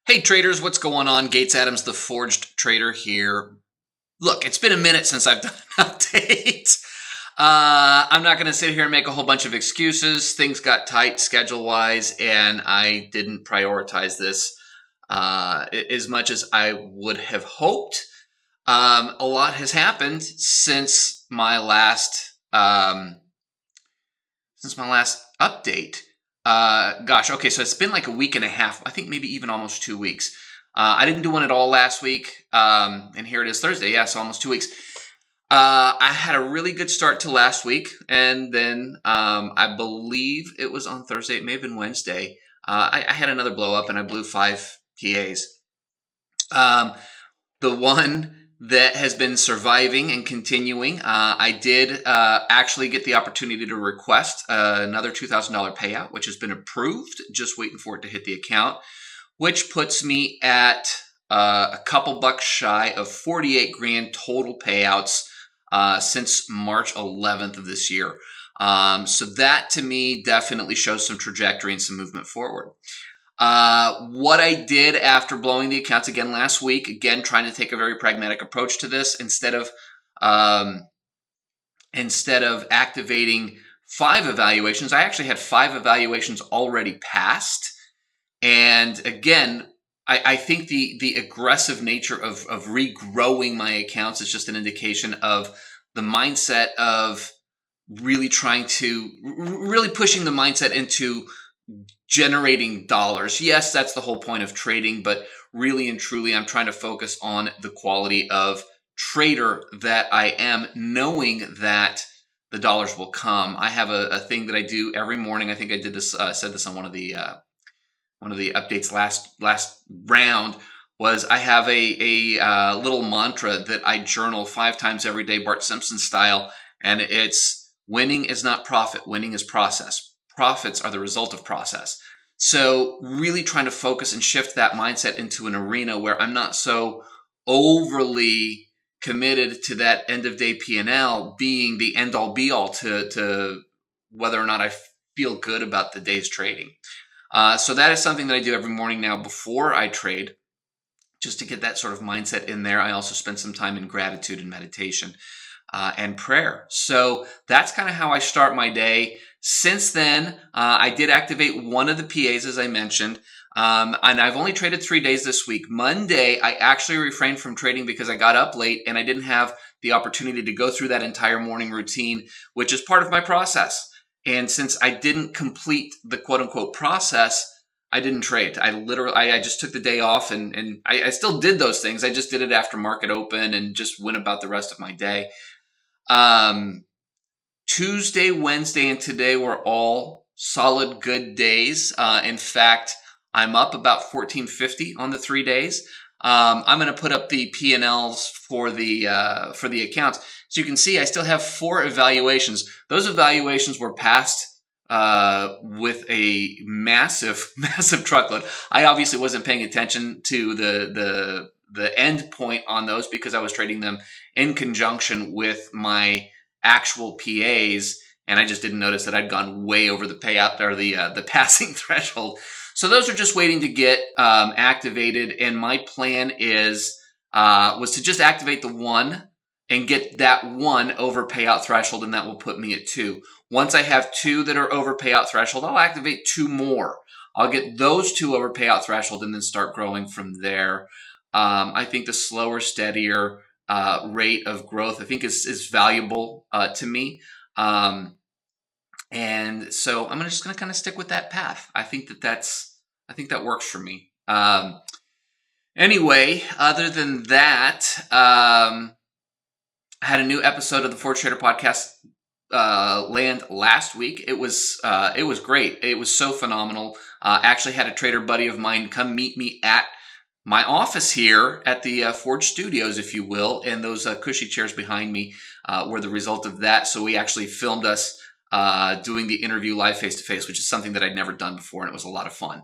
Hey traders, what's going on? Gates Adams, the Forged Trader here. Look, it's been a minute since I've done an update. I'm not going to sit here and make a whole bunch of excuses. Things got tight schedule-wise, and I didn't prioritize this as much as I would have hoped. A lot has happened since my last update. Okay, so it's been like a week and a half. I think maybe even almost 2 weeks. I didn't do one at all last week, and here it is Thursday. Yeah, so almost 2 weeks. I had a really good start to last week, and then I believe it was on Thursday. It may have been Wednesday. I had another blow up, and I blew 5 PAs. The one that has been surviving and continuing, I did actually get the opportunity to request another $2,000 payout, which has been approved. Just waiting for it to hit the account, which puts me at a couple bucks shy of 48 grand total payouts since March 11th of this year. So that to me definitely shows some trajectory and some movement forward. What I did after blowing the accounts again last week, again trying to take a very pragmatic approach to this, instead of activating 5 evaluations, I actually had 5 evaluations already passed. And again, I think the aggressive nature of regrowing my accounts is just an indication of the mindset of really pushing the mindset into generating dollars. Yes, that's the whole point of trading, but really and truly, I'm trying to focus on the quality of trader that I am, knowing that the dollars will come. I have a thing that I do every morning. I think I did this, said this on one of the updates last round. Was I have a little mantra that I journal 5 times every day, Bart Simpson style, and it's winning is not profit, winning is process. Profits are the result of process. So really trying to focus and shift that mindset into an arena where I'm not so overly committed to that end of day P&L being the end all be all to whether or not I feel good about the day's trading. So that is something that I do every morning now before I trade, just to get that sort of mindset in there. I also spend some time in gratitude and meditation and prayer. So that's kind of how I start my day. Since then, I did activate one of the PAs, as I mentioned, and I've only traded 3 days this week. Monday, I actually refrained from trading because I got up late and I didn't have the opportunity to go through that entire morning routine, which is part of my process. And since I didn't complete the quote-unquote process, I didn't trade. I just took the day off, and I still did those things. I just did it after market open and just went about the rest of my day. Tuesday, Wednesday, and today were all solid good days. In fact, I'm up about 1450 on the 3 days. I'm going to put up the P&Ls for the accounts. So you can see I still have 4 evaluations. Those evaluations were passed with a massive truckload. I obviously wasn't paying attention to the end point on those because I was trading them in conjunction with my actual PAs, and I just didn't notice that I'd gone way over the payout or the passing threshold. So those are just waiting to get activated, and my plan was to just activate the 1 and get that 1 over payout threshold, and that will put me at 2. Once I have 2 that are over payout threshold, I'll activate 2 more. I'll get those 2 over payout threshold and then start growing from there. I think the slower, steadier rate of growth, I think, is valuable to me. And so I'm just going to kind of stick with that path. I think that works for me. Anyway, other than that, I had a new episode of the Forge Trader podcast land last week. It was great. It was so phenomenal. Actually had a trader buddy of mine come meet me at my office here at the Forge Studios, if you will, and those cushy chairs behind me were the result of that. So we actually filmed us doing the interview live face-to-face, which is something that I'd never done before, and it was a lot of fun.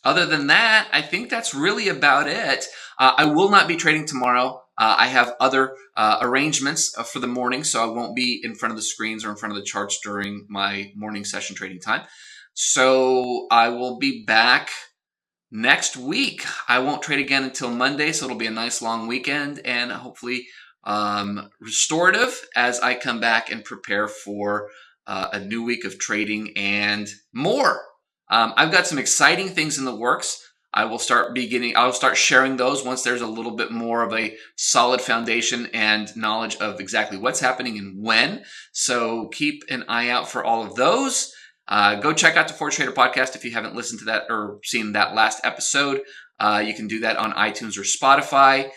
Other than that, I think that's really about it. I will not be trading tomorrow. I have other arrangements for the morning, so I won't be in front of the screens or in front of the charts during my morning session trading time. So I will be back next week. I won't trade again until Monday, so it'll be a nice long weekend and hopefully restorative as I come back and prepare for a new week of trading and more. I've got some exciting things in the works. I'll start sharing those once there's a little bit more of a solid foundation and knowledge of exactly what's happening and when. So keep an eye out for all of those. Go check out the Forex Trader podcast if you haven't listened to that or seen that last episode. You can do that on iTunes or Spotify.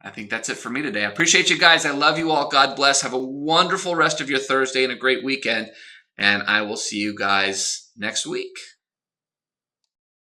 I think that's it for me today. I appreciate you guys. I love you all. God bless. Have a wonderful rest of your Thursday and a great weekend. And I will see you guys next week.